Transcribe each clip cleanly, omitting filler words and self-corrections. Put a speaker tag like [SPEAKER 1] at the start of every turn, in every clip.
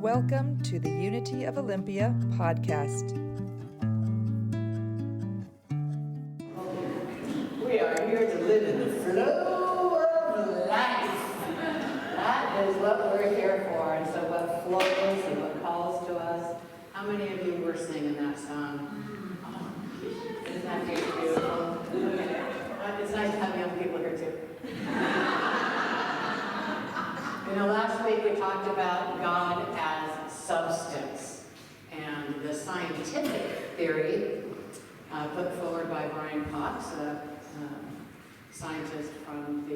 [SPEAKER 1] Welcome to the Unity of Olympia podcast.
[SPEAKER 2] We are here to live in the flow of life. That is what we're here for. And so what flows and what calls to us. How many of you were singing that song? Isn't that beautiful? It's nice to have young people here too. Last week we talked about God as substance, and the scientific theory put forward by Brian Cox, a scientist from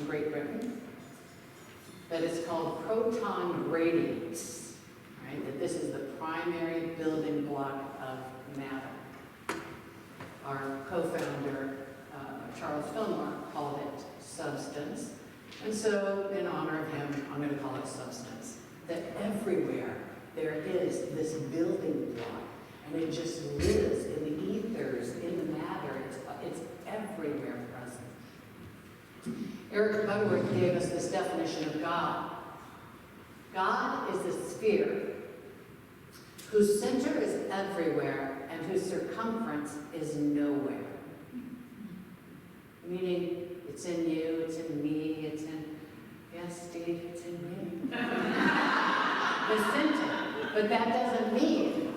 [SPEAKER 2] Great Britain, that it's called proton radiance, right? That this is the primary building block of matter. Our co-founder, Charles Fillmore, called it substance. And so, in honor of him, I'm going to call it substance. That everywhere there is this building block, and it just lives in the ethers, in the matter. It's everywhere present. Eric Butterworth gave us this definition of God. God is a sphere whose center is everywhere and whose circumference is nowhere. Meaning, it's in you, it's in me, it's in, yes, Steve, it's in me. The center. But that doesn't mean,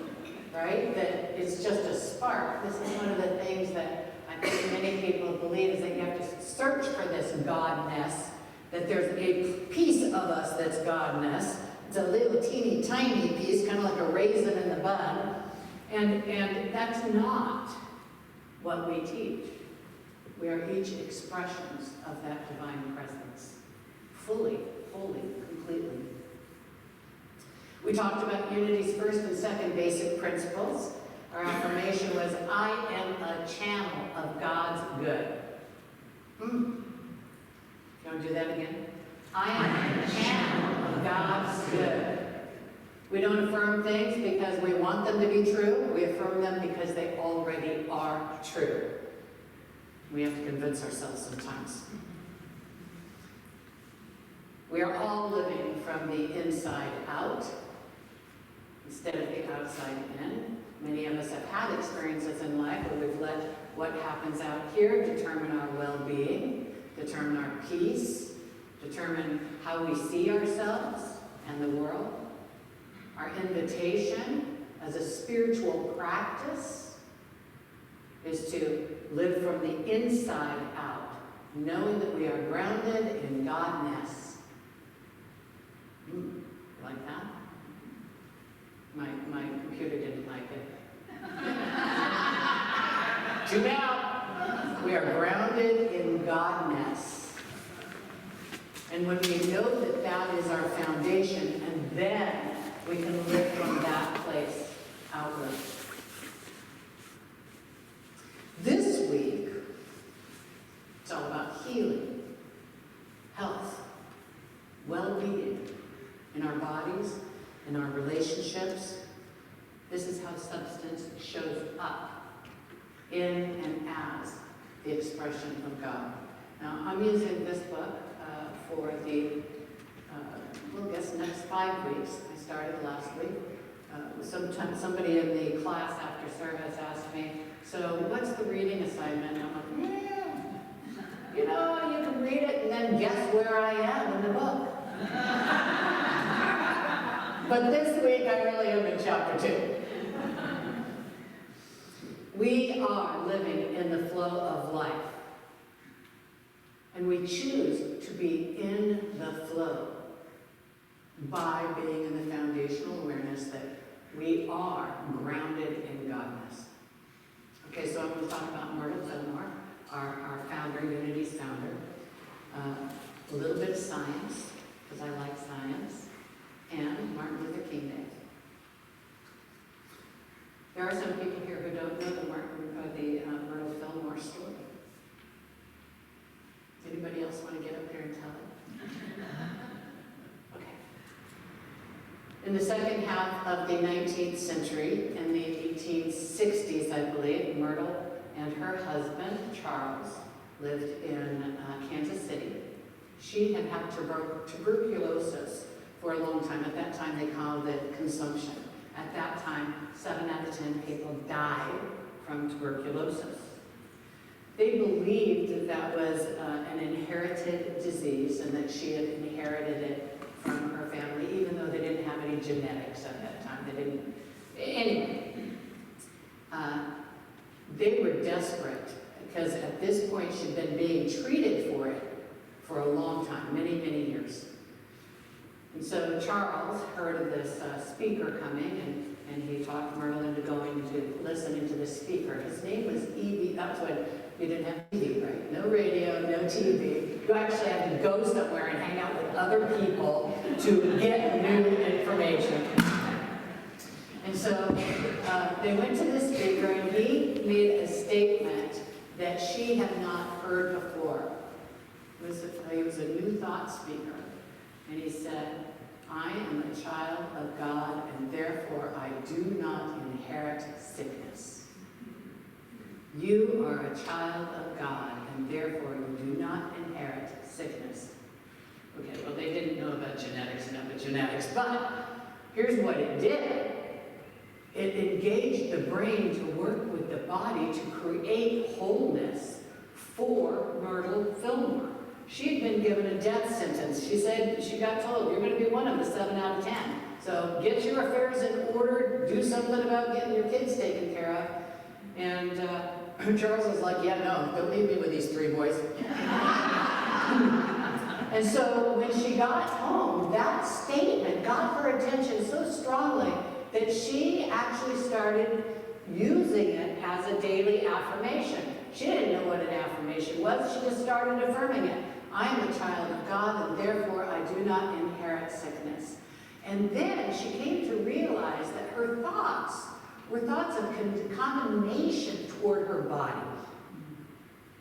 [SPEAKER 2] right, that it's just a spark. This is one of the things that I think many people believe is that you have to search for this godness, that there's a piece of us that's godness. It's a little teeny tiny piece, kind of like a raisin in the bun. And that's not what we teach. We are each expressions of that divine presence, fully, completely. We talked about Unity's first and second basic principles. Our affirmation was, I am a channel of God's good. You want to do that again? I am a channel of God's good. We don't affirm things because we want them to be true. We affirm them because they already are true. We have to convince ourselves sometimes. We are all living from the inside out instead of the outside in. Many of us have had experiences in life where we've let what happens out here determine our well-being, determine our peace, determine how we see ourselves and the world. Our invitation as a spiritual practice is to live from the inside out, knowing that we are grounded in Godness. Like that? My computer didn't like it. Too bad. We are grounded in Godness. And when we know that that is our foundation, and then we can live from that place outward. This week, it's all about healing, health, well-being in our bodies, in our relationships. This is how substance shows up in and as the expression of God. Now, I'm using this book for the, I guess, next 5 weeks. I started last week. Somebody in the class after service asked me, so what's the reading assignment? And I'm like, you can read it and then guess where I am in the book. But this week I really am in chapter 2. We are living in the flow of life. And we choose to be in the flow by being in the foundational awareness that we are grounded in Godness. Okay, so I'm going to talk about Myrtle Fillmore, our founder, Unity's founder. A little bit of science, because I like science, and Martin Luther King Day. There are some people here who don't know the Myrtle Fillmore story. Does anybody else want to get up here and tell it? Okay. In the second half of the 19th century, in the 1860s, I believe, Myrtle and her husband, Charles, lived in Kansas City. She had had tuberculosis for a long time. At that time, they called it consumption. At that time, 7 out of 10 people died from tuberculosis. They believed that that was an inherited disease and that she had inherited it from her family, even though they didn't have any genetics at that time. They didn't. Anyway, they were desperate because at this point she'd been being treated for it for a long time, many, many years. And so Charles heard of this speaker coming, and he talked Myrtle into going to listening to the speaker. His name was E.B. That's when you didn't have TV, right? No radio, no TV. You actually had to go somewhere and hang out with other people to get new information. And so they went to the speaker, and he made a statement that she had not heard before. He was a New Thought speaker. And he said, I am a child of God, and therefore I do not inherit sickness. You are a child of God, and therefore you do not inherit sickness. Okay, well, they didn't know about genetics and epigenetics, but here's what it did. It engaged the brain to work with the body to create wholeness for Myrtle Fillmore. She had been given a death sentence. She said, she got told, you're going to be one of the 7 out of 10. So get your affairs in order, do something about getting your kids taken care of. And Charles was like, yeah, no, don't leave me with these 3 boys. And so when she got home, that statement got her attention so strongly that she actually started using it as a daily affirmation. She didn't know what an affirmation was. She just started affirming it. I am a child of God, and therefore I do not inherit sickness. And then she came to realize that her thoughts were thoughts of condemnation toward her body.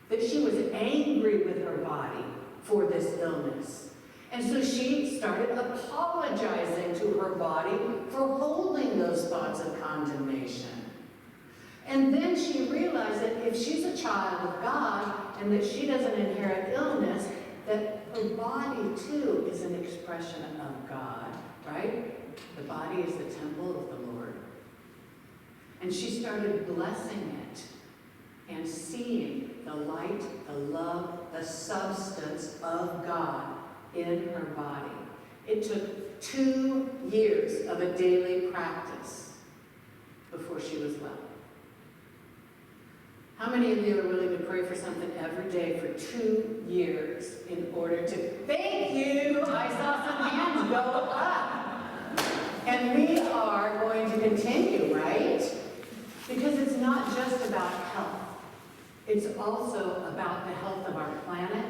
[SPEAKER 2] That she was angry with her body for this illness. And so she started apologizing to her body for holding those thoughts of condemnation. And then she realized that if she's a child of God and that she doesn't inherit illness, that her body too is an expression of God, right? The body is the temple of the Lord. And she started blessing it and seeing the light, the love, the substance of God in her body. It took 2 years of a daily practice before she was well. How many of you are willing to pray for something every day for 2 years in order to... Thank you! I saw some hands go up. And we are going to continue, right? Because it's not just about health. It's also about the health of our planet.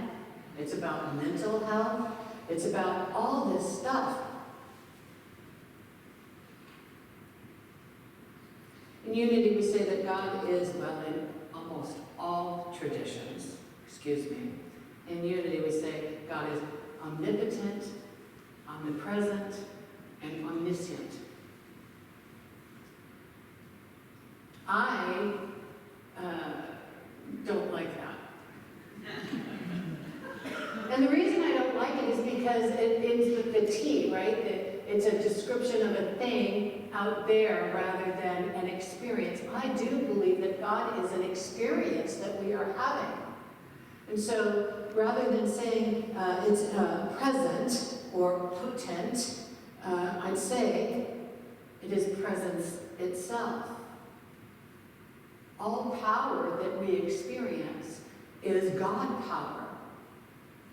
[SPEAKER 2] It's about mental health. It's about all this stuff. In Unity, we say that God is, well, in almost all traditions, in Unity, we say God is omnipotent, omnipresent, and omniscient. I don't like that. And the reason I don't like it is because it ends with the T, right? It's a description of a thing out there rather than an experience. I do believe that God is an experience that we are having. And so rather than saying it's present or potent, I'd say it is presence itself. All power that we experience is God power.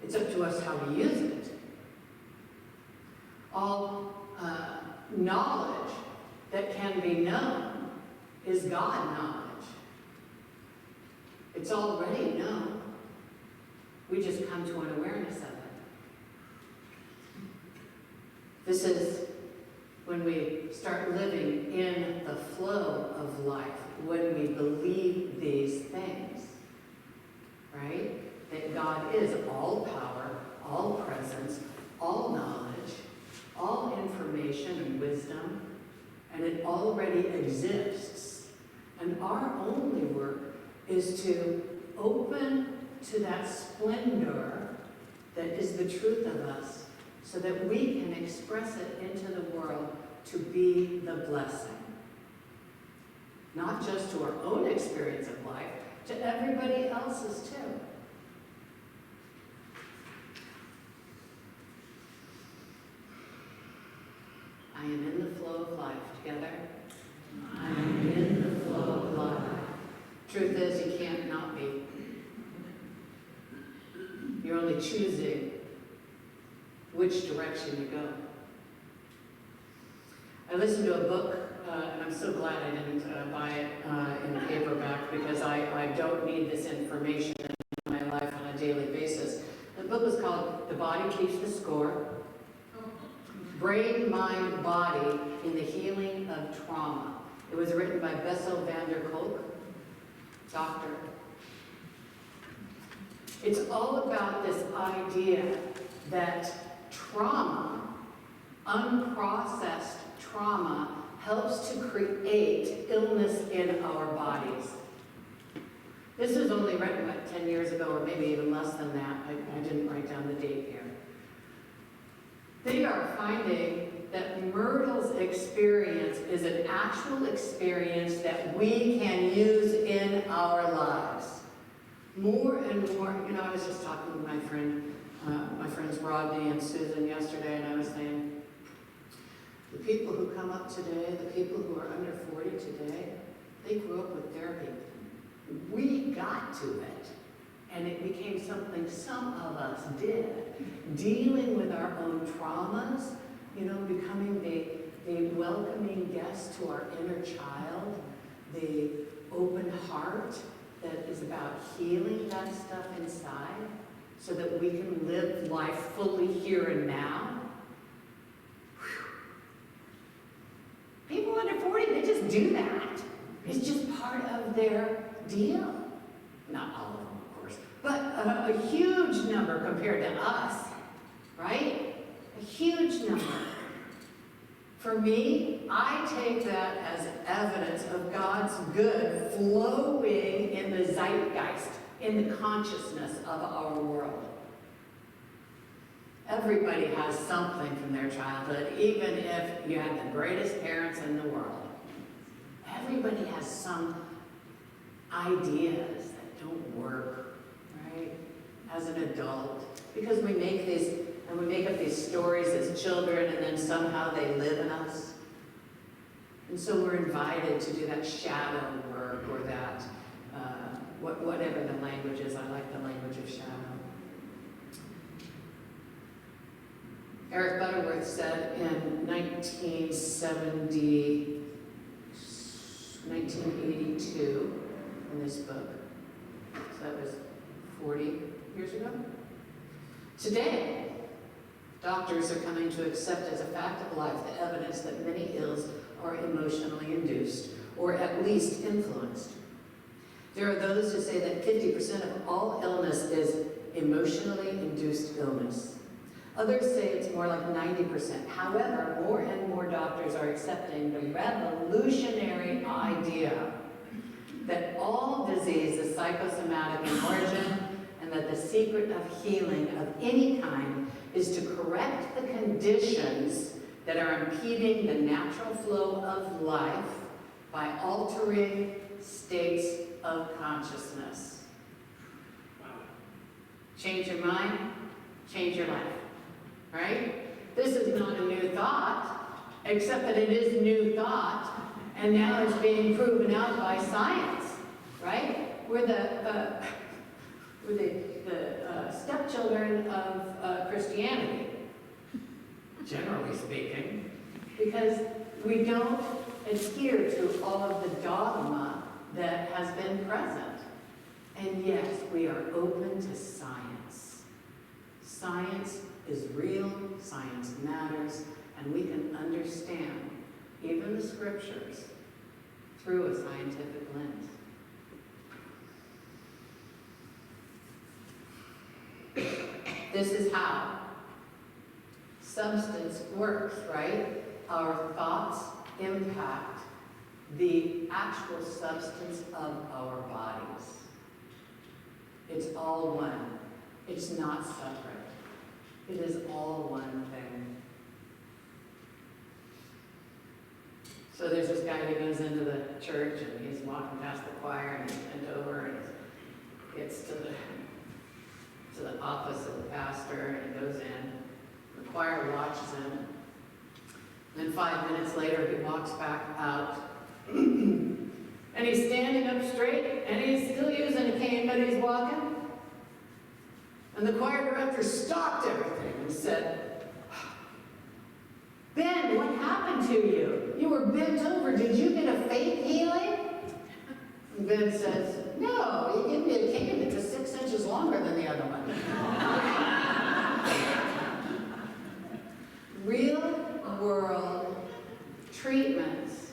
[SPEAKER 2] It's up to us how we use it. All knowledge that can be known is God knowledge. It's already known. We just come to an awareness of it. This is when we start living in the flow of life, when we believe these things, right? That God is all power, all presence, all knowledge, all information and wisdom, and it already exists. And our only work is to open to that splendor that is the truth of us so that we can express it into the world to be the blessing. Not just to our own experience of life, to everybody else's too. I am in the flow of life. Together. I am in the flow of life. Truth is, you can't not be. You're only choosing which direction you go. I listened to a book, and I'm so glad I didn't buy it in paperback, because I don't need this information in my life on a daily basis. The book was called The Body Keeps the Score: Brain, Mind, Body in the Healing of Trauma. It was written by Bessel van der Kolk, doctor. It's all about this idea that trauma, unprocessed trauma, helps to create illness in our bodies. This was only written, what, 10 years ago, or maybe even less than that. I didn't write down the date here. They are finding that Myrtle's experience is an actual experience that we can use in our lives. More and more, I was just talking with my friends Rodney and Susan yesterday, and I was saying, the people who come up today, the people who are under 40 today, they grew up with therapy. We got to it, and it became something some of us did. Dealing with our own traumas, becoming the welcoming guest to our inner child, the open heart that is about healing that stuff inside so that we can live life fully here and now. Whew. People under 40, they just do that. It's just part of their deal. Not all of them, of course, but a huge number compared to us, right? A huge number. For me, I take that as evidence of God's good flowing in the zeitgeist, in the consciousness of our world. Everybody has something from their childhood, even if you had the greatest parents in the world. Everybody has some ideas that don't work, right, as an adult. Because we make up these stories as children, and then somehow they live in us. And so we're invited to do that shadow work, or that, whatever the language is. I like the language of shadow. Eric Butterworth said in 1982, in this book, so that was 40 years ago. Today, doctors are coming to accept as a fact of life the evidence that many ills are emotionally induced, or at least influenced. There are those who say that 50% of all illness is emotionally induced illness. Others say it's more like 90%. However, more and more doctors are accepting the revolutionary idea that all disease is psychosomatic in origin, and that the secret of healing of any kind is to correct the conditions that are impeding the natural flow of life by altering states of consciousness. Change your mind, change your life, right? This is not a new thought, except that it is new thought, and now it's being proven out by science, right? We're the stepchildren of Christianity, generally speaking, because we don't adhere to all of the dogma that has been present. And yes, we are open to science. Science is real, science matters, and we can understand even the scriptures through a scientific lens. This is how substance works, right? Our thoughts impact the actual substance of our bodies. It's all one. It's not separate. It is all one thing. So there's this guy who goes into the church and he's walking past the choir and he's bent over and he gets to the office of the pastor and he goes in. The choir watches him. Then 5 minutes later he walks back out and he's standing up straight and he's still using a cane, but he's walking. And the choir director stopped everything and said, "Ben, what happened to you? You were bent over. Did you get a faith healing?" And Ben says, "No, he gave me a cane that was 6 inches longer than the other one." Real world treatments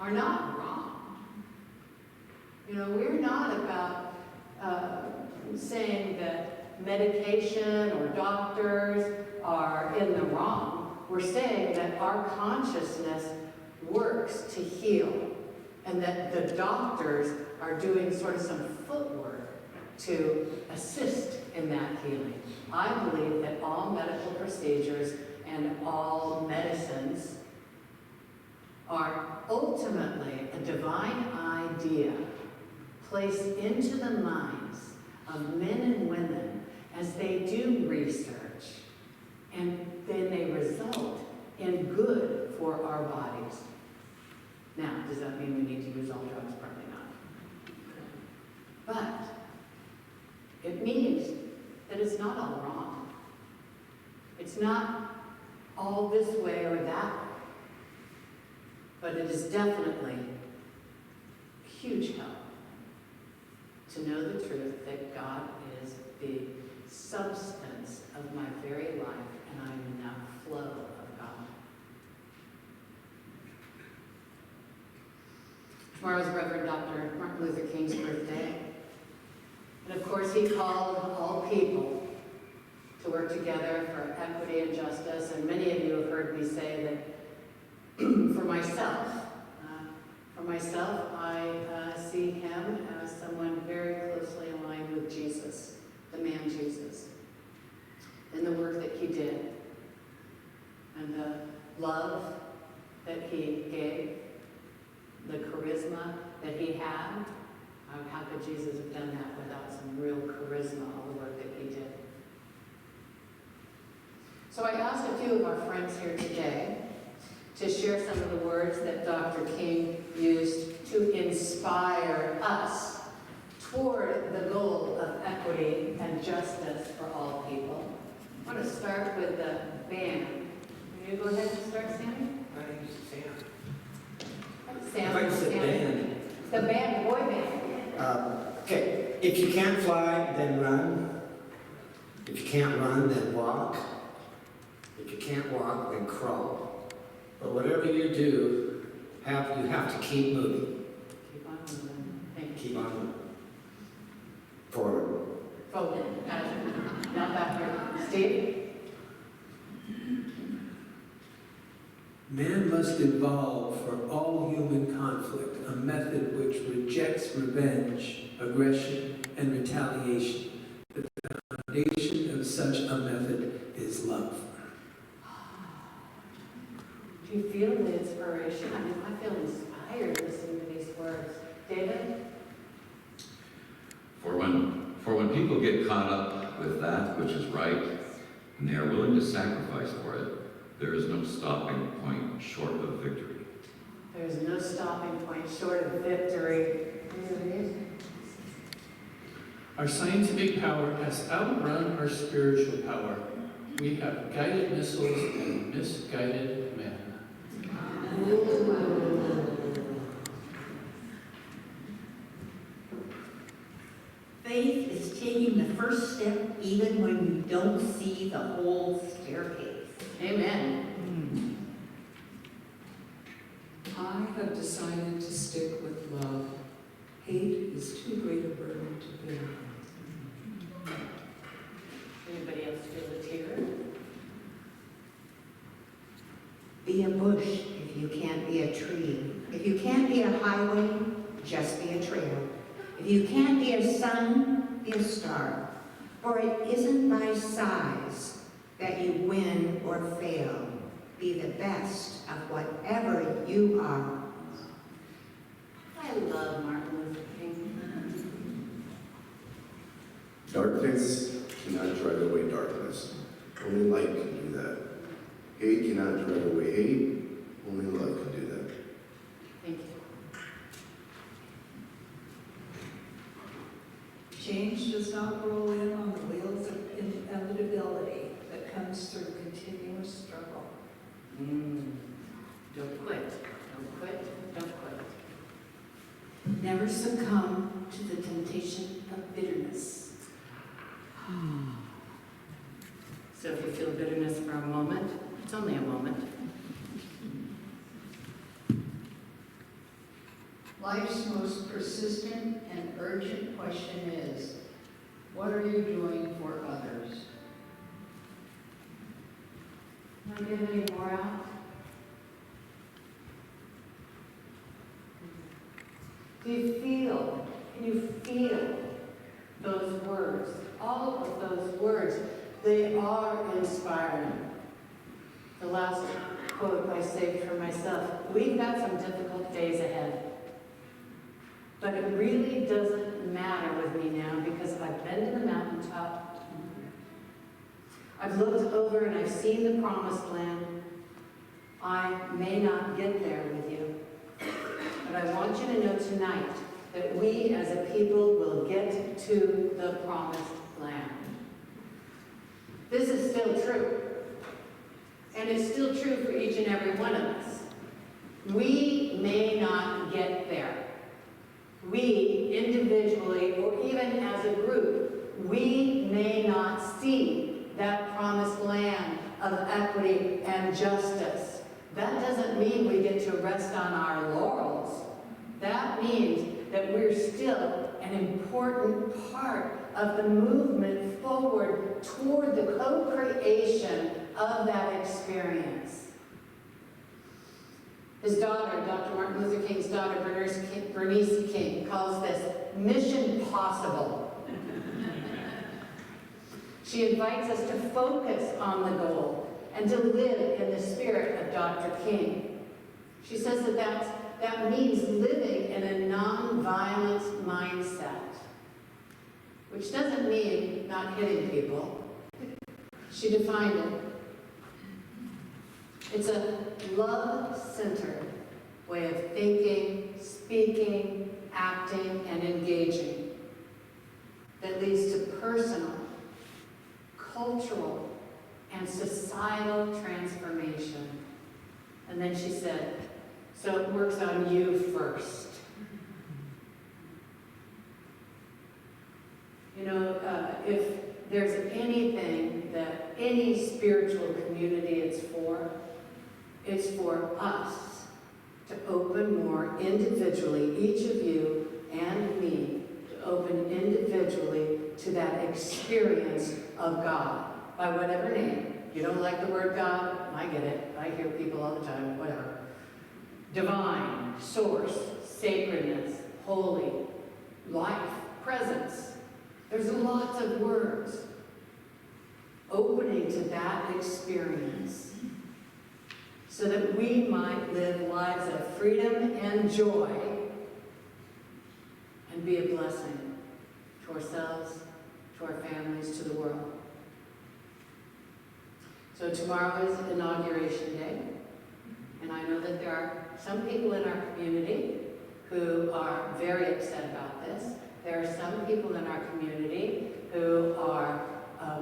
[SPEAKER 2] are not wrong. You know, we're not about saying that medication or doctors are in the wrong. We're saying that our consciousness works to heal and that the doctors are doing sort of some footwork to assist in that healing. I believe that all medical procedures and all medicines are ultimately a divine idea placed into the minds of men and women as they do research, and then they result in good for our bodies. Now, does that mean we need to use all drugs? Probably not. But it means that it's not all wrong. It's not all this way or that way. But it is definitely a huge help to know the truth that God is the substance of my very life, and I'm in that flow of God. Tomorrow's Reverend Dr. Martin Luther King's birthday. And of course, he called all people to work together for equity and justice. And many of you have heard me say that for myself, I see him as someone very closely aligned with Jesus, the man Jesus, and the work that he did, and the love that he gave, the charisma that he had. How could Jesus have done that without some real charisma, all the work that he did? So I asked a few of our friends here today to share some of the words that Dr. King used to inspire us toward the goal of equity and justice for all people. I want to start with the band. Will you go ahead and start, Sammy?
[SPEAKER 3] My name's Sam.
[SPEAKER 2] Sam.
[SPEAKER 3] I said band.
[SPEAKER 2] The band, boy band.
[SPEAKER 3] Okay, if you can't fly, then run. If you can't run, then walk. If you can't walk, then crawl. But whatever you do, you have to keep moving.
[SPEAKER 2] Keep on moving. Thank you.
[SPEAKER 3] Keep on moving. Forward.
[SPEAKER 2] Forward. Not backward. Steve?
[SPEAKER 4] Man must evolve for all human conflict a method which rejects revenge, aggression, and retaliation. The foundation of such a method is love.
[SPEAKER 2] Do you feel the inspiration? I mean, I feel inspired listening to these words. David?
[SPEAKER 5] For when people get caught up with that which is right, and they are willing to sacrifice for it, there is no stopping point short of victory.
[SPEAKER 2] There is no stopping point short of victory.
[SPEAKER 6] Our scientific power has outrun our spiritual power. We have guided missiles and misguided men.
[SPEAKER 7] Faith is taking the first step even when you don't see the whole staircase.
[SPEAKER 2] Amen.
[SPEAKER 8] I have decided to stick with love. Hate is too great a burden to bear.
[SPEAKER 2] Anybody else feel a tear?
[SPEAKER 7] Be a bush if you can't be a tree. If you can't be a highway, just be a trail. If you can't be a sun, be a star. For it isn't by size that you win or fail. Be the best of whatever you are.
[SPEAKER 2] I love Martin Luther King.
[SPEAKER 9] Darkness cannot drive away darkness. Only light can do that. Hate cannot drive away hate. Only love can do that.
[SPEAKER 2] Thank you.
[SPEAKER 8] Change does not roll in on the wheels of inevitability that comes through continuous struggle.
[SPEAKER 2] Don't quit. Don't quit. Don't quit.
[SPEAKER 7] Never succumb to the temptation of bitterness.
[SPEAKER 2] So if you feel bitterness for a moment, it's only a moment.
[SPEAKER 10] Life's most persistent and urgent question is, what are you doing for others?
[SPEAKER 2] Want to give any more out? Do you feel, can you feel those words? All of those words, they are inspiring. The last quote I saved for myself, we've got some difficult days ahead. But it really doesn't matter with me now because I've been to the mountaintop. I've looked over and I've seen the promised land. I may not get there with you, but I want you to know tonight that we as a people will get to the promised land. This is still true. And it's still true for each and every one of us. We may not get there. We individually, or even as a group, we may not see that promised land of equity and justice. That doesn't mean we get to rest on our laurels. That means that we're still an important part of the movement forward toward the co-creation of that experience. His daughter, Dr. Martin Luther King's daughter, Bernice King, calls this Mission Possible. She invites us to focus on the goal and to live in the spirit of Dr. King. She says that means living in a non-violent mindset, which doesn't mean not hitting people. She defined it. It's a love-centered way of thinking, speaking, acting, and engaging that leads to personal, cultural, and societal transformation. And then she said, so it works on you first. You know, if there's anything that any spiritual community is for, it's for us to open more individually, each of you and me, to open individually to that experience of God, by whatever name. You don't like the word God? I get it. I hear people all the time, whatever. Divine, source, sacredness, holy, life, presence. There's lots of words. Opening to that experience so that we might live lives of freedom and joy and be a blessing to ourselves, to our families, to the world. So tomorrow is Inauguration Day, and I know that there are some people in our community who are very upset about this. There are some people in our community who are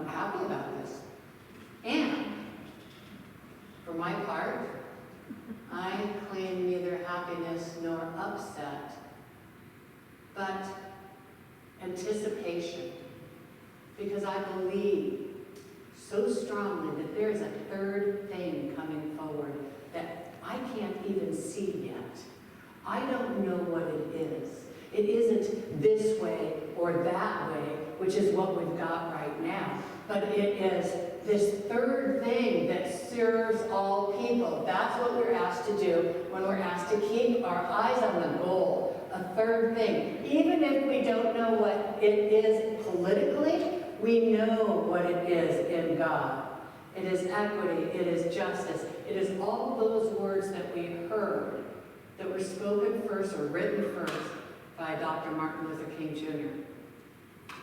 [SPEAKER 2] happy about this. And for my part, I claim neither happiness nor upset, but anticipation, because I believe so strongly that there's a third thing coming forward that I can't even see yet. I don't know what it is. It isn't this way or that way, which is what we've got right now, but it is this third thing that serves all people. That's what we're asked to do when we're asked to keep our eyes on the goal, a third thing. Even if we don't know what it is politically, we know what it is in God. It is equity, it is justice, it is all those words that we heard that were spoken first or written first by Dr. Martin Luther King Jr.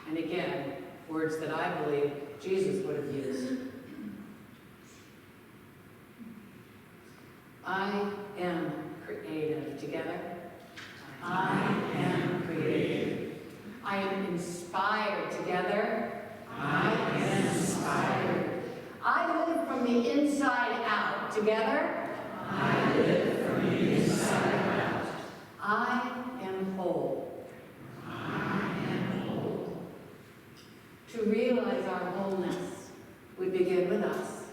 [SPEAKER 2] And again, words that I believe Jesus would have used. I am creative. Together. I am creative. I am inspired. Together. I am inspired. I live from the inside out. Together. I live from the inside out. I am whole. I am whole. To realize our wholeness, we begin with us.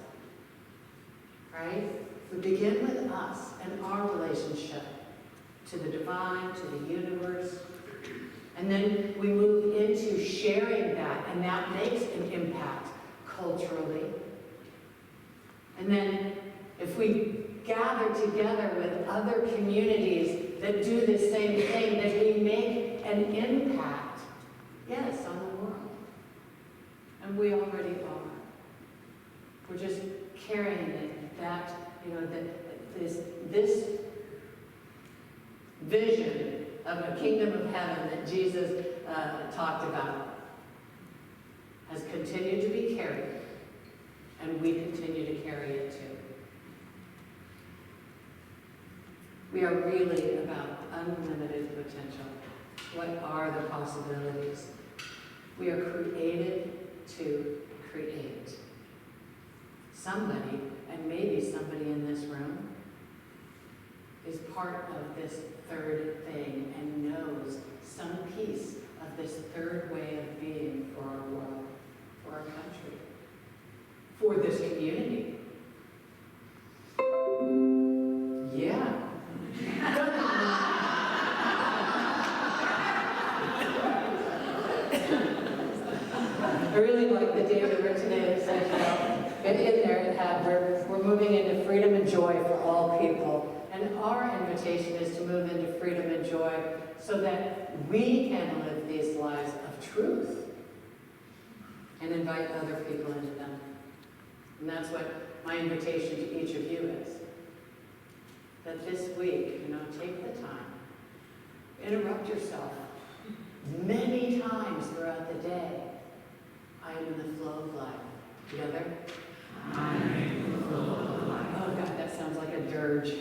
[SPEAKER 2] Right? We begin with us and our relationship to the divine, to the universe. And then we move into sharing that, and that makes an impact culturally. And then if we gather together with other communities that do the same thing, that we make an impact, yes, on the world. And we already are. We're just carrying it, that, this vision of a kingdom of heaven that Jesus talked about has continued to be carried, and we continue to carry it too. We are really about unlimited potential. What are the possibilities? We are created to create. Somebody, and maybe somebody in this room, is part of this third thing and knows some piece of this third way of being for our world, for our country, for this community. Yeah. I really like the David Rich today that says, in there it had, we're moving into freedom and joy for all people. And our invitation is to move into freedom and joy so that we can live these lives of truth and invite other people into them. And that's what my invitation to each of you is. That this week, take the time, interrupt yourself many times throughout the day. I am in the flow of life. Together? I am in the flow of life. Oh God, that sounds like a dirge.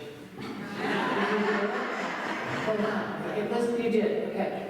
[SPEAKER 2] Hold on. Okay, listen, you did. Okay.